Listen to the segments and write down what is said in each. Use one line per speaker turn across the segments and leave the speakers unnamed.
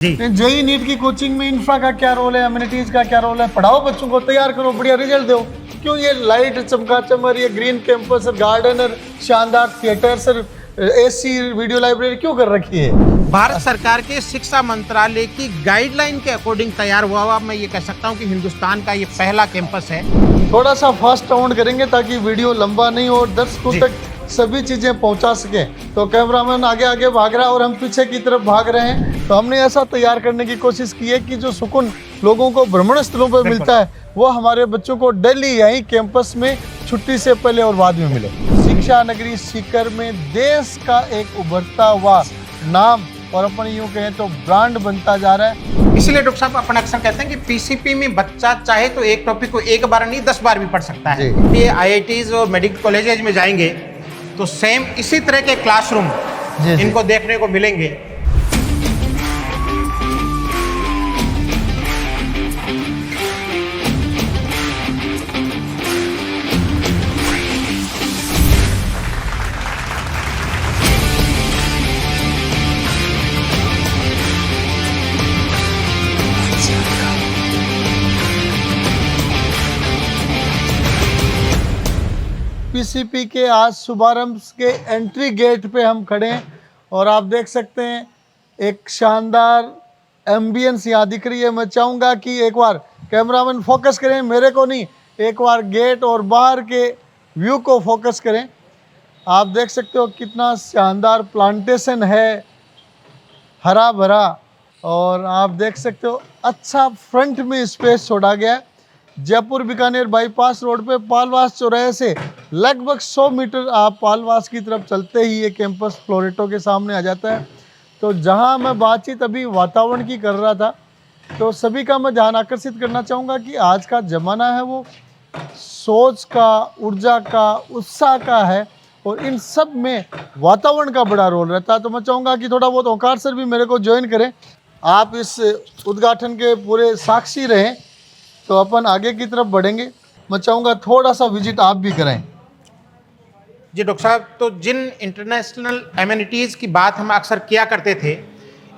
JEE NEET की coaching में infra का क्या रोल है, अम्यूनिटीज का क्या रोल है? पढ़ाओ बच्चों को, तैयार करो, बढ़िया रिजल्ट दो। क्यों ये लाइट चमकाचमर, ये ग्रीन कैंपस, गार्डन, शानदार theatre, sir AC video library क्यों कर रखी है?
भारत सरकार के शिक्षा मंत्रालय की गाइडलाइन के अकॉर्डिंग तैयार हुआ मैं ये कह सकता हूँ कि हिंदुस्तान का ये पहला कैंपस है।
थोड़ा सा फास्ट राउंड करेंगे ताकि वीडियो लंबा नहीं हो और दर्शकों तक सभी चीजें पहुंचा सके। तो कैमरामैन आगे आगे भाग रहा है और हम पीछे की तरफ भाग रहे हैं। तो हमने ऐसा तैयार करने की कोशिश की है कि जो सुकून लोगों को भ्रमण स्थलों पर मिलता है वो हमारे बच्चों को डेली यहीं कैंपस में छुट्टी से पहले और बाद में मिले। शिक्षा नगरी सीकर में देश का एक उभरता हुआ नाम और अपन यूँ कहें तो ब्रांड बनता जा रहा है।
इसलिए डॉक्टर साहब अपन अक्सर कहते हैं कि पीसीपी में बच्चा चाहे तो एक टॉपिक को एक बार नहीं 10 बार भी पढ़ सकता है। ये आईआईटीज और मेडिकल कॉलेजेज में जाएंगे तो सेम इसी तरह के क्लासरूम इनको देखने को मिलेंगे।
पीसीपी के आज शुभारंभ के एंट्री गेट पे हम खड़े हैं और आप देख सकते हैं एक शानदार एम्बियंस यहाँ दिख रही है। मैं चाहूँगा कि एक बार कैमरामैन फोकस करें, मेरे को नहीं, एक बार गेट और बाहर के व्यू को फोकस करें। आप देख सकते हो कितना शानदार प्लांटेशन है, हरा भरा, और आप देख सकते हो अच्छा फ्रंट में स्पेस छोड़ा गया है। जयपुर बीकानेर बाईपास रोड पे पालवास चौराहे से लगभग 100 मीटर आप पालवास की तरफ चलते ही ये कैंपस फ्लोरेटो के सामने आ जाता है। तो जहां मैं बातचीत अभी वातावरण की कर रहा था तो सभी का मैं ध्यान आकर्षित करना चाहूँगा कि आज का ज़माना है वो सोच का, ऊर्जा का, उत्साह का है और इन सब में वातावरण का बड़ा रोल रहता है। तो मैं चाहूँगा कि थोड़ा बहुत ओंकार सर भी मेरे को ज्वाइन करें। आप इस उद्घाटन के पूरे साक्षी रहें। तो अपन आगे की तरफ बढ़ेंगे। मैं चाहूँगा थोड़ा सा विजिट आप भी करें।
जी डॉक्टर साहब, तो जिन इंटरनेशनल एमिनिटीज़ की बात हम अक्सर किया करते थे,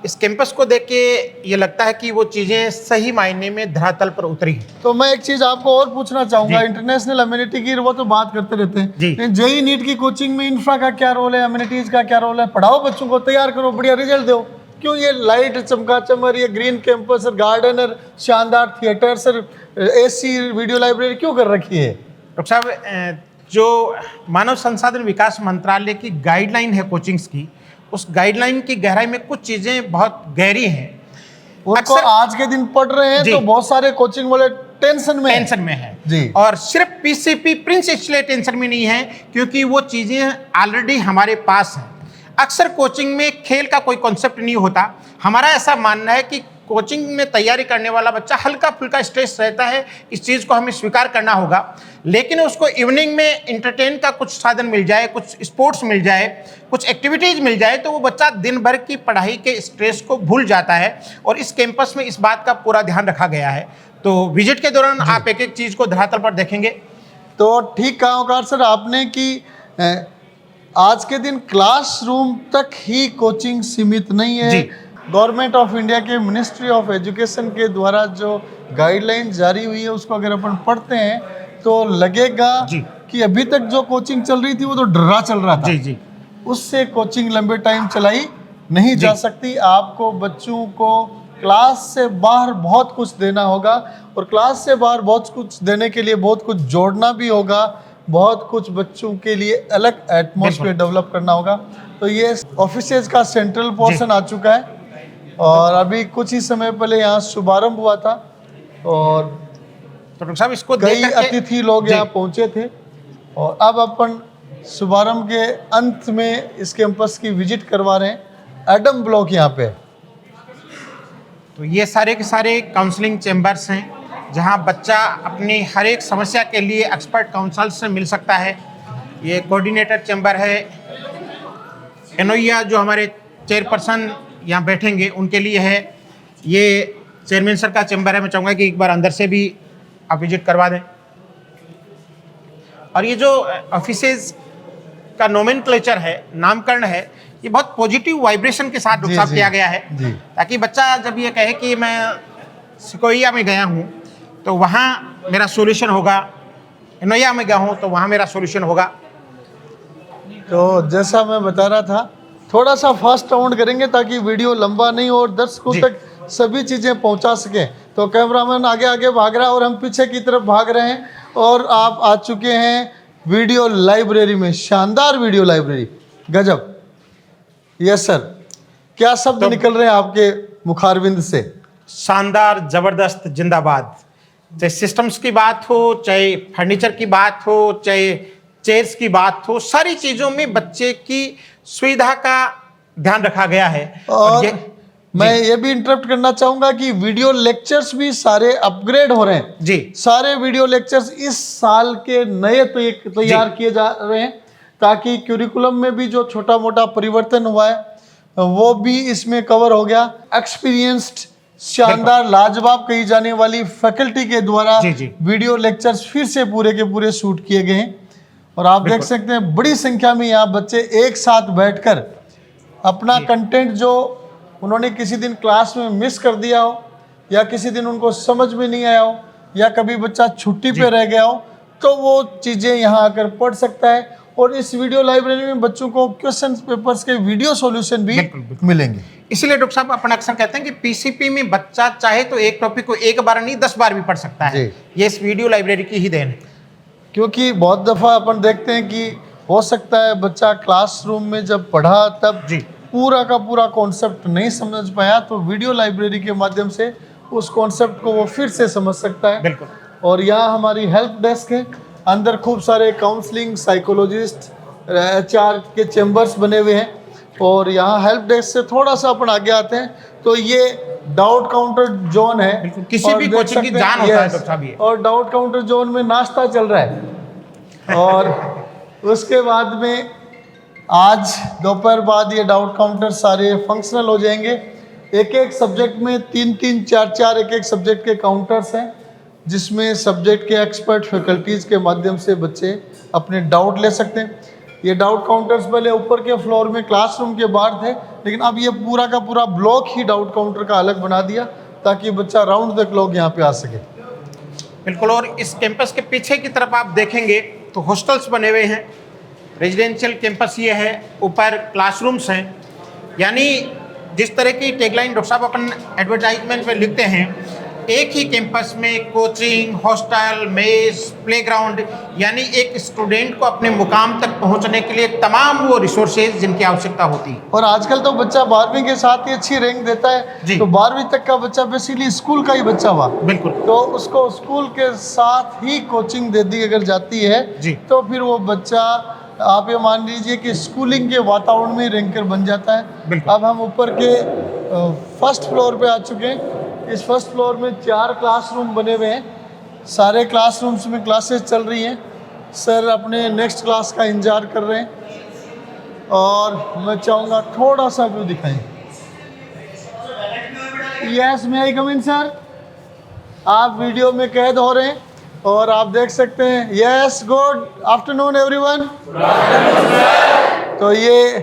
इस कैंपस को देख के ये लगता है कि वो चीज़ें सही मायने में धरातल पर उतरी।
तो मैं एक चीज़ आपको और पूछना चाहूँगा, इंटरनेशनल एमिनिटी की वो तो बात करते रहते हैं, जेई नीट की कोचिंग में इंफ्रा का क्या रोल है, एमिनिटीज़ का क्या रोल है? पढ़ाओ बच्चों को, तैयार करो, बढ़िया रिजल्ट दो। क्यों ये लाइट चमकाचमर, ये ग्रीन कैंपस, गार्डन, शानदार theatre, sir AC video library क्यों कर रखी है?
डॉक्टर साहब, जो मानव संसाधन विकास मंत्रालय की गाइडलाइन है कोचिंग्स की, उस गाइडलाइन की गहराई में कुछ चीज़ें बहुत गहरी हैं।
उनको आज के दिन पढ़ रहे हैं तो बहुत सारे कोचिंग वाले टेंशन में है
जी। और सिर्फ पीसीपी प्रिंस इसलिए टेंशन में नहीं है क्योंकि वो चीज़ें ऑलरेडी हमारे पास हैं। अक्सर कोचिंग में खेल का कोई कॉन्सेप्ट नहीं होता। हमारा ऐसा मानना है कि कोचिंग में तैयारी करने वाला बच्चा हल्का फुल्का स्ट्रेस रहता है, इस चीज़ को हमें स्वीकार करना होगा, लेकिन उसको इवनिंग में इंटरटेन का कुछ साधन मिल जाए, कुछ स्पोर्ट्स मिल जाए, कुछ एक्टिविटीज़ मिल जाए तो वो बच्चा दिन भर की पढ़ाई के स्ट्रेस को भूल जाता है। और इस कैंपस में इस बात का पूरा ध्यान रखा गया है। तो विजिट के दौरान आप एक एक चीज़ को धरातल पर देखेंगे।
तो ठीक कहा ओंकार सर आपने कि आज के दिन क्लासरूम तक ही कोचिंग सीमित नहीं है। गवर्नमेंट ऑफ इंडिया के मिनिस्ट्री ऑफ एजुकेशन के द्वारा जो गाइडलाइन जारी हुई है उसको अगर अपन पढ़ते हैं तो लगेगा कि अभी तक जो कोचिंग चल रही थी वो तो डरा चल रहा था। उससे कोचिंग लंबे टाइम चलाई नहीं जा सकती। आपको बच्चों को क्लास से बाहर बहुत कुछ देना होगा और क्लास से बाहर बहुत कुछ देने के लिए बहुत कुछ जोड़ना भी होगा, बहुत कुछ बच्चों के लिए अलग एटमॉस्फेयर डेवलप करना होगा। तो ये ऑफिसेज का सेंट्रल पोर्शन आ चुका है और अभी कुछ ही समय पहले यहाँ शुभारंभ हुआ था और
तो डॉक्टर साहब इसको
कई अतिथि लोग यहाँ पहुँचे थे और अब अपन शुभारंभ के अंत में इस कैंपस की विजिट करवा रहे हैं। एडम ब्लॉक यहाँ पे,
तो ये सारे के सारे काउंसलिंग चैम्बर्स हैं जहाँ बच्चा अपनी हर एक समस्या के लिए एक्सपर्ट काउंसल से मिल सकता है। ये कोऑर्डिनेटर चैम्बर है। एनोइया जो हमारे चेयरपर्सन यहाँ बैठेंगे उनके लिए है। ये चेयरमैन सर का चैम्बर है। मैं चाहूँगा कि एक बार अंदर से भी आप विजिट करवा दें। और ये जो ऑफिसेज का नोमेनक्लेचर है, नामकरण है, ये बहुत पॉजिटिव वाइब्रेशन के साथ डॉक्टर
जी,
साहब
जी।
किया गया है,
जी।
ताकि बच्चा जब ये कहे कि मैं सिकोया में गया हूँ तो वहाँ मेरा सॉल्यूशन होगा, नोया में गया हूँ तो वहाँ मेरा सॉल्यूशन होगा।
तो जैसा मैं बता रहा था, थोड़ा सा फास्ट राउंड करेंगे ताकि वीडियो लंबा नहीं हो और दर्शकों
जी।
तक सभी चीज़ें पहुंचा सकें। तो कैमरामैन आगे आगे भाग रहा है और हम पीछे की तरफ भाग रहे हैं और आप आ चुके हैं वीडियो लाइब्रेरी में। शानदार वीडियो लाइब्रेरी, गजब। यस सर, क्या शब्द
तो-
निकल रहे हैं आपके मुखारविंद से?
शानदार, जबरदस्त, जिंदाबाद। चाहे सिस्टम्स की बात हो, चाहे फर्नीचर की बात हो, चाहे चेयर्स की बात हो, सारी चीजों में बच्चे की सुविधा का ध्यान रखा गया है।
और
ये
मैं ये भी इंटरप्ट करना चाहूंगा कि वीडियो लेक्चर्स भी सारे अपग्रेड हो रहे हैं।
जी
सारे वीडियो लेक्चर्स इस साल के नए तैयार किए जा रहे हैं, ताकि क्यूरिकुलम में भी जो छोटा मोटा परिवर्तन हुआ है वो भी इसमें कवर हो गया। एक्सपीरियंस्ड, शानदार, लाजवाब कही जाने वाली फैकल्टी के द्वारा
जी, जी।
वीडियो लेक्चर्स फिर से पूरे के पूरे शूट किए गए हैं। और आप देख सकते हैं बड़ी संख्या में यहाँ बच्चे एक साथ बैठकर अपना कंटेंट जो उन्होंने किसी दिन क्लास में मिस कर दिया हो, या किसी दिन उनको समझ में नहीं आया हो, या कभी बच्चा छुट्टी पे रह गया हो, तो वो चीज़ें यहाँ आकर पढ़ सकता है। और इस वीडियो लाइब्रेरी में बच्चों को क्वेश्चन पेपर्स के वीडियो सॉल्यूशन भी
बिल्कुल, बिल्कुल।
मिलेंगे।
इसीलिए डॉक्टर साहब अपन अक्सर कहते हैं कि पीसीपी में बच्चा चाहे तो एक टॉपिक को एक बार नहीं 10 बार भी पढ़ सकता है।
जी।
ये इस वीडियो लाइब्रेरी की ही देन है।
क्योंकि बहुत दफ़ा अपन देखते हैं कि हो सकता है बच्चा क्लासरूम में जब पढ़ा तब
जी।
पूरा का पूरा कॉन्सेप्ट नहीं समझ पाया, तो वीडियो लाइब्रेरी के माध्यम से उस कॉन्सेप्ट को वो फिर से समझ सकता है।
बिल्कुल।
और यहाँ हमारी हेल्प डेस्क है, अंदर खूब सारे काउंसलिंग, साइकोलॉजिस्ट, HR के चैम्बर्स बने हुए हैं। और यहाँ हेल्प डेस्क से थोड़ा सा अपन आगे आते हैं तो ये डाउट काउंटर जोन है।
बिल्कुल, किसी
और
भी
देख
कोचिंग की
सकते हैं,
जान होता है
yes,
डॉक्टर साहब ये।
और डाउट काउंटर जोन में नाश्ता चल रहा है। और उसके बाद में आज दोपहर बाद ये डाउट काउंटर सारे फंक्शनल हो जाएंगे। एक एक सब्जेक्ट में 3-3, 4-4 एक एक सब्जेक्ट के काउंटर्स हैं, जिसमें सब्जेक्ट के एक्सपर्ट फैकल्टीज़ के माध्यम से बच्चे अपने डाउट ले सकते हैं। ये डाउट काउंटर्स पहले ऊपर के फ्लोर में क्लासरूम के बाहर थे, लेकिन अब ये पूरा का पूरा ब्लॉक ही डाउट काउंटर का अलग बना दिया, ताकि बच्चा राउंड द क्लॉक यहाँ पे आ सके।
बिल्कुल। और इस कैंपस के पीछे की तरफ आप देखेंगे तो हॉस्टल्स बने हुए हैं। रेजिडेंशियल कैंपस ये है, ऊपर क्लासरूम्स हैं। यानी जिस तरह की टैगलाइन डॉक्टर साहब अपन एडवर्टाइजमेंट में लिखते हैं, एक ही कैंपस में कोचिंग, हॉस्टल, मेस, प्लेग्राउंड, यानी एक स्टूडेंट को अपने मुकाम तक पहुंचने के लिए तमाम वो रिसोर्सेज जिनकी आवश्यकता होती है।
और आजकल तो बच्चा 12वीं के साथ ही अच्छी रैंक देता है,
जी।
तो 12वीं तक का बच्चा बेसिकली स्कूल का ही बच्चा हुआ।
बिल्कुल।
तो उसको स्कूल के साथ ही कोचिंग दे दी अगर जाती है,
जी।
तो फिर वो बच्चा, आप ये मान लीजिए कि स्कूलिंग के वातावरण में रैंकर बन जाता है।
बिल्कुल।
अब हम ऊपर के फर्स्ट फ्लोर पे आ चुके हैं। इस फर्स्ट फ्लोर में 4 क्लासरूम बने हुए हैं। सारे क्लासरूम्स में क्लासेस चल रही हैं। सर अपने नेक्स्ट क्लास का इंतजार कर रहे हैं और मैं चाहूँगा थोड़ा सा व्यू दिखाएं। यस, मे आई कम इन सर? आप वीडियो में कैद हो रहे हैं और आप देख सकते हैं। Yes, good afternoon everyone. तो ये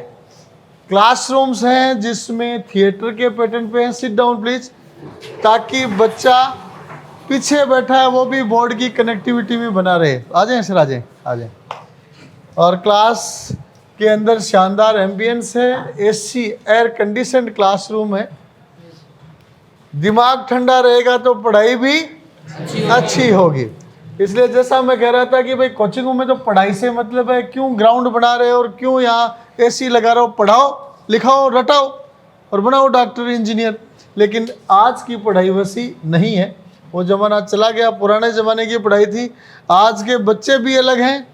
क्लासरूम्स हैं जिसमें थिएटर के पैटर्न पे हैं। सिट डाउन प्लीज, ताकि बच्चा पीछे बैठा है वो भी बोर्ड की कनेक्टिविटी में बना रहे। आ जाएं सर, आ जाएं, आ जाएं। और क्लास के अंदर शानदार एम्बियंस है, AC एयर कंडीशनड क्लासरूम है। दिमाग ठंडा रहेगा तो पढ़ाई भी अच्छी होगी। इसलिए जैसा मैं कह रहा था कि भाई कोचिंगों में तो पढ़ाई से मतलब है, क्यों ग्राउंड बना रहे हो और क्यों यहाँ AC लगा रहे हो? पढ़ाओ, लिखाओ, रटाओ और बनाओ डॉक्टर, इंजीनियर। लेकिन आज की पढ़ाई वैसी नहीं है, वो ज़माना चला गया। पुराने ज़माने की पढ़ाई थी। आज के बच्चे भी अलग हैं,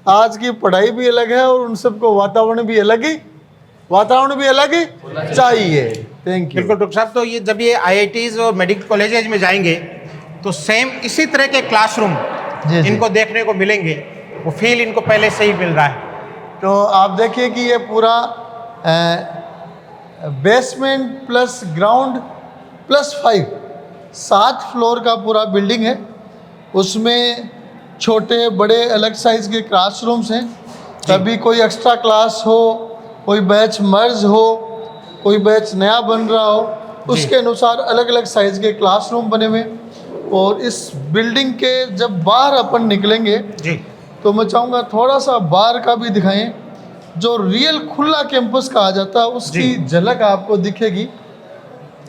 आज की पढ़ाई भी अलग है, और उन सबको वातावरण भी अलग ही चाहिए। Thank you.
बिल्कुल डॉक्टर साहब। तो ये जब ये IITs और मेडिकल कॉलेजेज में जाएंगे तो सेम इसी तरह के क्लासरूम
जी, जी।
इनको देखने को मिलेंगे। वो फील इनको पहले से ही मिल रहा है।
तो आप देखिए कि ये पूरा basement plus ground plus 5, 7 floor का पूरा बिल्डिंग है। उसमें छोटे बड़े अलग साइज़ के क्लासरूम्स हैं। कभी कोई एक्स्ट्रा क्लास हो कोई बैच मर्ज हो, कोई बैच नया बन रहा हो, उसके अनुसार अलग अलग साइज के क्लासरूम बने हुए हैं। और इस बिल्डिंग के जब बाहर अपन निकलेंगे
जी
तो मैं चाहूँगा थोड़ा सा बाहर का भी दिखाएं, जो रियल खुला कैंपस कहा जाता है उसकी झलक आपको दिखेगी।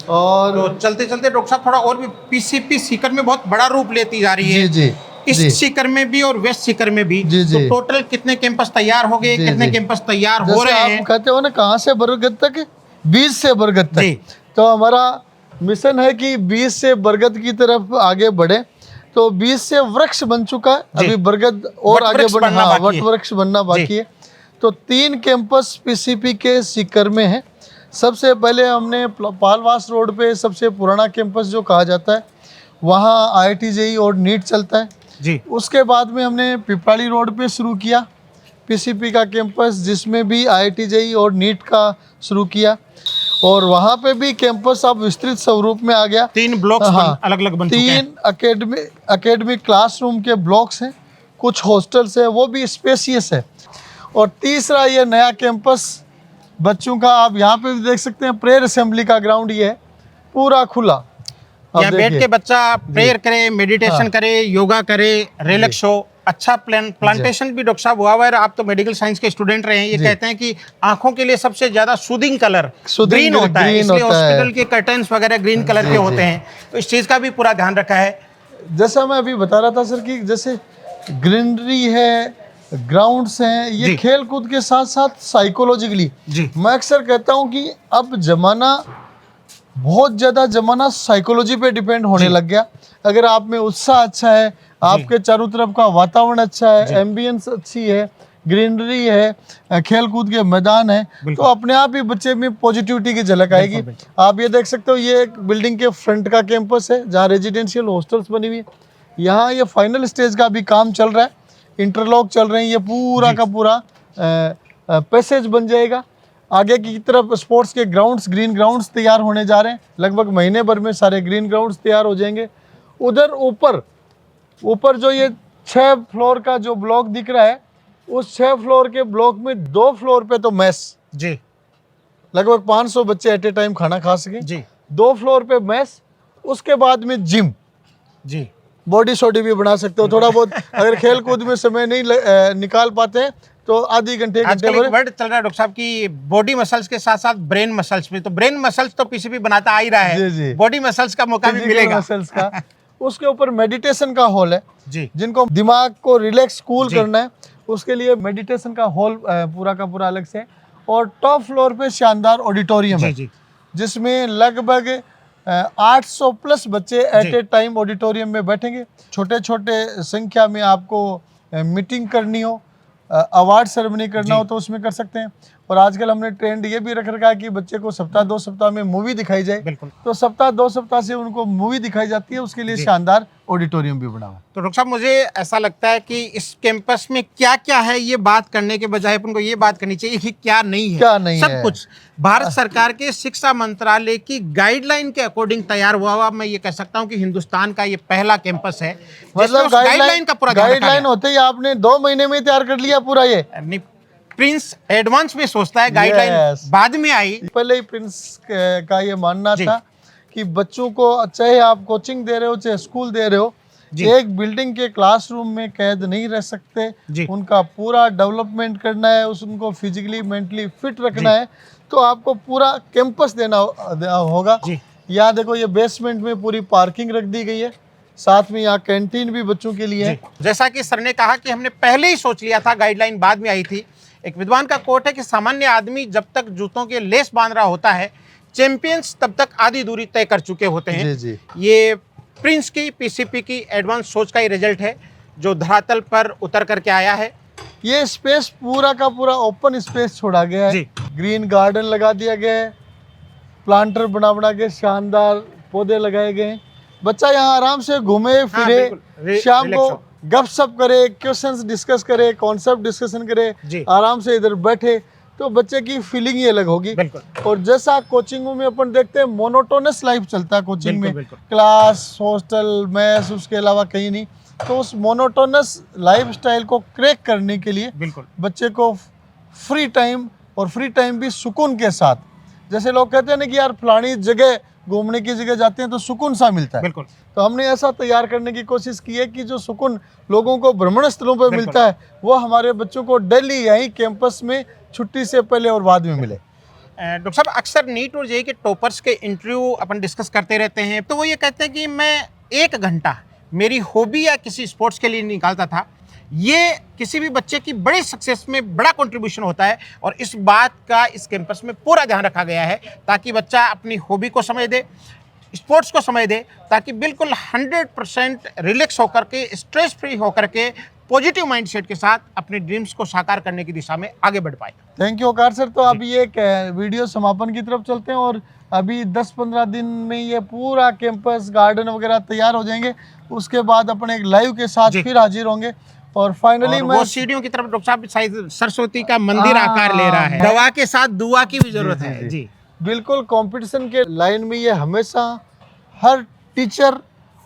और
तो चलते चलते डॉक्टर साहब थोड़ा और भी पीसीपी सीकर में बहुत बड़ा रूप लेती जा रही है।
जी जी
इस
जी
सीकर में भी और वेस्ट सीकर में भी।
जी, जी।
तो टोटल कितने कैंपस तैयार हो गए,
जी,
कितने
जी।
कैंपस तैयार हो
जैसे
रहे
आप
हैं?
कहते हो ना कहाँ से बरगद तक, बीज से बरगद
जी।
तक, तो हमारा मिशन है कि बीज से बरगद की तरफ आगे बढ़े। तो बीज से वृक्ष बन चुका है,
जी।
अभी बरगद और आगे
वटवृक्ष
बढ़ना,
बनना
हाँ,
बाकी है।
वट वृक्ष बनना बाकी है। तो 3 कैंपस पीसीपी के सीकर में है। सबसे पहले हमने पालवास रोड पे सबसे पुराना कैंपस जो कहा जाता है, वहाँ IIT JEE और नीट चलता है।
जी
उसके बाद में हमने पिपराड़ी रोड पे शुरू किया पीसीपी का कैंपस, जिसमें भी IIT JEE और नीट का शुरू किया। और वहाँ पे भी कैंपस अब विस्तृत स्वरूप में आ गया।
3 ब्लॉक्स
हाँ,
अलग अलग बन चुके हैं।
3 अकेडमिक क्लासरूम के ब्लॉक्स हैं, कुछ हॉस्टल्स हैं, वो भी स्पेसियस है। और तीसरा ये नया कैंपस बच्चों का, आप यहाँ पे भी देख सकते हैं, प्रेयर असेंबली का ग्राउंड ये है, पूरा खुला। अब
यहाँ बैठ
देखिए।
के बच्चा प्रेयर करे, मेडिटेशन
हाँ।
करे, योगा करे, रिलैक्स हो। अच्छा प्लांटेशन भी डॉक्टर साहब हुआ हुआ है। आप तो मेडिकल साइंस के स्टूडेंट रहे हैं, ये कहते हैं कि आंखों के लिए सबसे ज्यादा सूदिंग कलर ग्रीन होता है, इसलिए हॉस्पिटल के कर्टन्स वगैरह ग्रीन कलर के होते हैं। तो इस चीज का भी पूरा ध्यान रखा है।
जैसा मैं अभी बता रहा था सर कि जैसे ग्रीनरी है, ग्राउंड्स हैं, ये
जी।
खेल कूद के साथ साथ साइकोलॉजिकली,
जी
मैं अक्सर कहता हूँ कि अब जमाना, बहुत ज़्यादा जमाना साइकोलॉजी पे डिपेंड होने लग गया। अगर आप में उत्साह अच्छा है, आपके चारों तरफ का वातावरण अच्छा है, एम्बियंस अच्छी है, ग्रीनरी है, खेल कूद के मैदान है, तो अपने आप ही बच्चे में पॉजिटिविटी की झलक आएगी। आप ये देख सकते हो, ये एक बिल्डिंग के फ्रंट का कैंपस है जहाँ रेजिडेंशियल हॉस्टल्स बनी हुई है। यहाँ ये फाइनल स्टेज का भी काम चल रहा है, इंटरलॉक चल रहे हैं, ये पूरा का पूरा पैसेज बन जाएगा। आगे की तरफ स्पोर्ट्स के ग्राउंड्स, ग्रीन ग्राउंड्स तैयार होने जा रहे हैं। लगभग महीने भर में सारे ग्रीन ग्राउंड्स तैयार हो जाएंगे। उधर ऊपर जो ये 6 फ्लोर का जो ब्लॉक दिख रहा है, उस 6 फ्लोर के ब्लॉक में 2 फ्लोर पे तो मेस,
जी
लगभग 500 बच्चे एट ए टाइम खाना खा सकें।
जी
2 फ्लोर पे मेस, उसके बाद में जिम,
जी
बॉडी शॉडी भी बना सकते हो थोड़ा बहुत। अगर खेल कूद में समय नहीं निकाल पाते हैं तो आधी घंटे
आजकल एक वर्ड चल रहा है डॉक्टर साहब की बॉडी मसल्स के साथ साथ ब्रेन मसल्स भी। तो ब्रेन मसल्स तो पीसीपी बनाता आ ही रहा
जी,
है,
जी।
बॉडी मसल्स का मौका भी
फिजिकल
मिलेगा।
मसल्स का। उसके ऊपर मेडिटेशन का हॉल है,
जी
जिनको दिमाग को रिलैक्स कूल करना है, उसके लिए मेडिटेशन का हॉल पूरा का पूरा अलग से है। और टॉप फ्लोर पे शानदार ऑडिटोरियम
जी
है,
जी
जिसमें लगभग 800 प्लस बच्चे एट ए टाइम ऑडिटोरियम में बैठेंगे। छोटे छोटे संख्या में आपको मीटिंग करनी हो, अवार्ड सेरेमनी करना हो तो उसमें कर सकते हैं। और आजकल हमने ट्रेंड ये भी रख रखा है कि बच्चे को सप्ताह 2 सप्ताह में मूवी दिखाई जाए।
बिल्कुल।
तो सप्ताह 2 सप्ताह से उनको मूवी दिखाई जाती है, उसके लिए शानदार ऑडिटोरियम भी बना हुआ है।
तो डॉक्टर साहब मुझे ऐसा लगता है कि इस कैंपस में क्या क्या है, ये बात करने के बजाय अपन को ये बात करनी चाहिए कि क्या नहीं है।
क्या नहीं
सब
है।
कुछ भारत सरकार के शिक्षा मंत्रालय की गाइडलाइन के अकॉर्डिंग तैयार हुआ मैं ये कह सकता हूँ कि हिंदुस्तान का ये पहला कैंपस है
मतलब
गाइडलाइन का पूरा ध्यान रखा
गाइडलाइन
गया।
होते ही आपने 2 महीने में तैयार कर लिया पूरा ये।
नहीं, प्रिंस एडवांस में सोचता है, गाइडलाइन
Yes.
बाद में आई।
पहले ही प्रिंस का ये मानना
जी।
था कि बच्चों को, चाहे आप कोचिंग दे रहे हो चाहे स्कूल दे रहे हो,
जी।
एक बिल्डिंग के क्लासरूम में कैद नहीं रह सकते।
जी।
उनका पूरा डेवलपमेंट करना है, उनको फिजिकली मेंटली फिट रखना है, तो आपको पूरा कैंपस देना होगा।
जी।
यहाँ देखो, ये बेसमेंट में पूरी पार्किंग रख दी गई है, साथ में यहाँ कैंटीन भी बच्चों के लिए है।
जैसा कि सर ने कहा कि हमने पहले ही सोच लिया था, गाइडलाइन बाद में आई थी। एक विद्वान का कोट है कि सामान्य आदमी जब तक जूतों के लेस बांध रहा होता है, चैंपियंस तब तक आधी दूरी तय कर चुके होते हैं।
जी, जी।
ये प्रिंस की पीसीपी की एडवांस सोच का ही रिजल्ट है, जो धरातल पर उतर करके आया है।
ये स्पेस पूरा का पूरा ओपन स्पेस छोड़ा गया है।
जी।
ग्रीन गार्डन लगा दिया गया है, प्लांटर बना के शानदार पौधे लगाए गए हैं। बच्चा यहाँ आराम से घूमे फिरे,
बिल्कुल।
शाम
रिलैक्स
को
हो।
गपशप करे, क्वेश्चंस डिस्कस करे, कॉन्सेप्ट डिस्कशन करे,
जी।
आराम से इधर बैठे, तो बच्चे की फीलिंग ही अलग होगी।
बिल्कुल।
और जैसा कोचिंगों में अपन देखते हैं, मोनोटोनस लाइफ चलता है कोचिंग में,
बिल्कुल।
क्लास, हॉस्टल, मेस, उसके अलावा कहीं नहीं। तो उस मोनोटोनस लाइफ स्टाइल को क्रैक करने के लिए
बिल्कुल।
बच्चे को फ्री टाइम और फ्री टाइम भी सुकून के साथ। जैसे लोग कहते हैं ना कि यार फलानी जगह घूमने की जगह जाते हैं तो सुकून सा मिलता है,
बिल्कुल
तो हमने ऐसा तैयार करने की कोशिश की है कि जो सुकून लोगों को भ्रमण स्थलों पर मिलता है वो हमारे बच्चों को डेली यहीं कैंपस में छुट्टी से पहले और बाद में मिले।
डॉक्टर साहब, अक्सर नीट और जेईई के टॉपर्स के इंटरव्यू अपन डिस्कस करते रहते हैं, तो वो ये कहते हैं कि मैं 1 घंटा मेरी हॉबी या किसी स्पोर्ट्स के लिए निकालता था। ये किसी भी बच्चे की बड़ी सक्सेस में बड़ा कंट्रीब्यूशन होता है और इस बात का इस कैंपस में पूरा ध्यान रखा गया है ताकि बच्चा अपनी हॉबी को समझ दे, स्पोर्ट्स को समझ दे, ताकि बिल्कुल 100% रिलैक्स होकर के, स्ट्रेस फ्री होकर के, पॉजिटिव माइंडसेट के साथ अपने ड्रीम्स को साकार करने की दिशा में आगे बढ़ पाए।
Thank you Omkar sir. तो अभी एक वीडियो समापन की तरफ चलते हैं और अभी 10-15 दिन में ये पूरा कैंपस गार्डन वगैरह तैयार हो जाएंगे। उसके बाद अपने एक लाइव के साथ फिर हाजिर होंगे और फाइनली मैं
वो सीढ़ियों की तरफ डॉक्टर साहब शायद सरस्वती का मंदिर आकार ले रहा है। दवा के साथ दुआ की भी जरूरत है जी।
बिल्कुल कंपटीशन के लाइन में ये हमेशा हर टीचर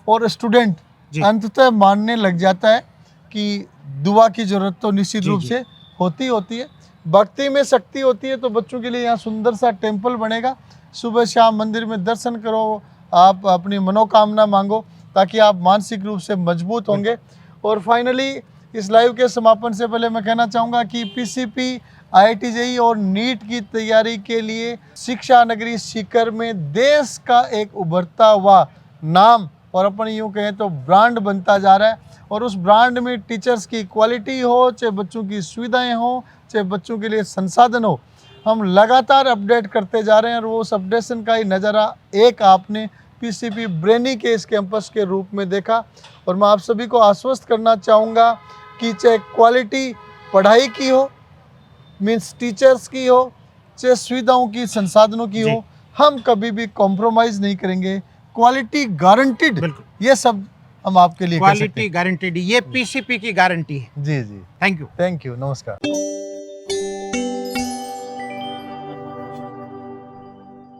और स्टूडेंट अंततः मानने लग जाता है कि दुआ की जरूरत तो निश्चित रूप से होती है। भक्ति में शक्ति होती है, तो बच्चों के लिए यहाँ सुंदर सा टेम्पल बनेगा। सुबह शाम मंदिर में दर्शन करो, आप अपनी मनोकामना मांगो ताकि आप मानसिक रूप से मजबूत होंगे। और फाइनली इस लाइव के समापन से पहले मैं कहना चाहूँगा कि पीसीपी, IIT जेईई और नीट की तैयारी के लिए शिक्षा नगरी सीकर में देश का एक उभरता हुआ नाम और अपन यूँ कहें तो ब्रांड बनता जा रहा है। और उस ब्रांड में टीचर्स की क्वालिटी हो, चाहे बच्चों की सुविधाएं हो, चाहे बच्चों के लिए संसाधन हो, हम लगातार अपडेट करते जा रहे हैं। और वो उस अपडेशन का ही नज़ारा एक आपने पीसीपी ब्रेनी के इस कैंपस के रूप में देखा। और मैं आप सभी को आश्वस्त करना चाहूँगा कि चाहे क्वालिटी पढ़ाई की हो, मीन्स टीचर्स की हो, चाहे सुविधाओं की, संसाधनों की हो, हम कभी भी कॉम्प्रोमाइज़ नहीं करेंगे। क्वालिटी गारंटीड, ये सब हम आपके लिए
क्वालिटी गारंटीड, ये पीसीपी की गारंटी है।
जी जी,
थैंक यू।
थैंक यू, नमस्कार।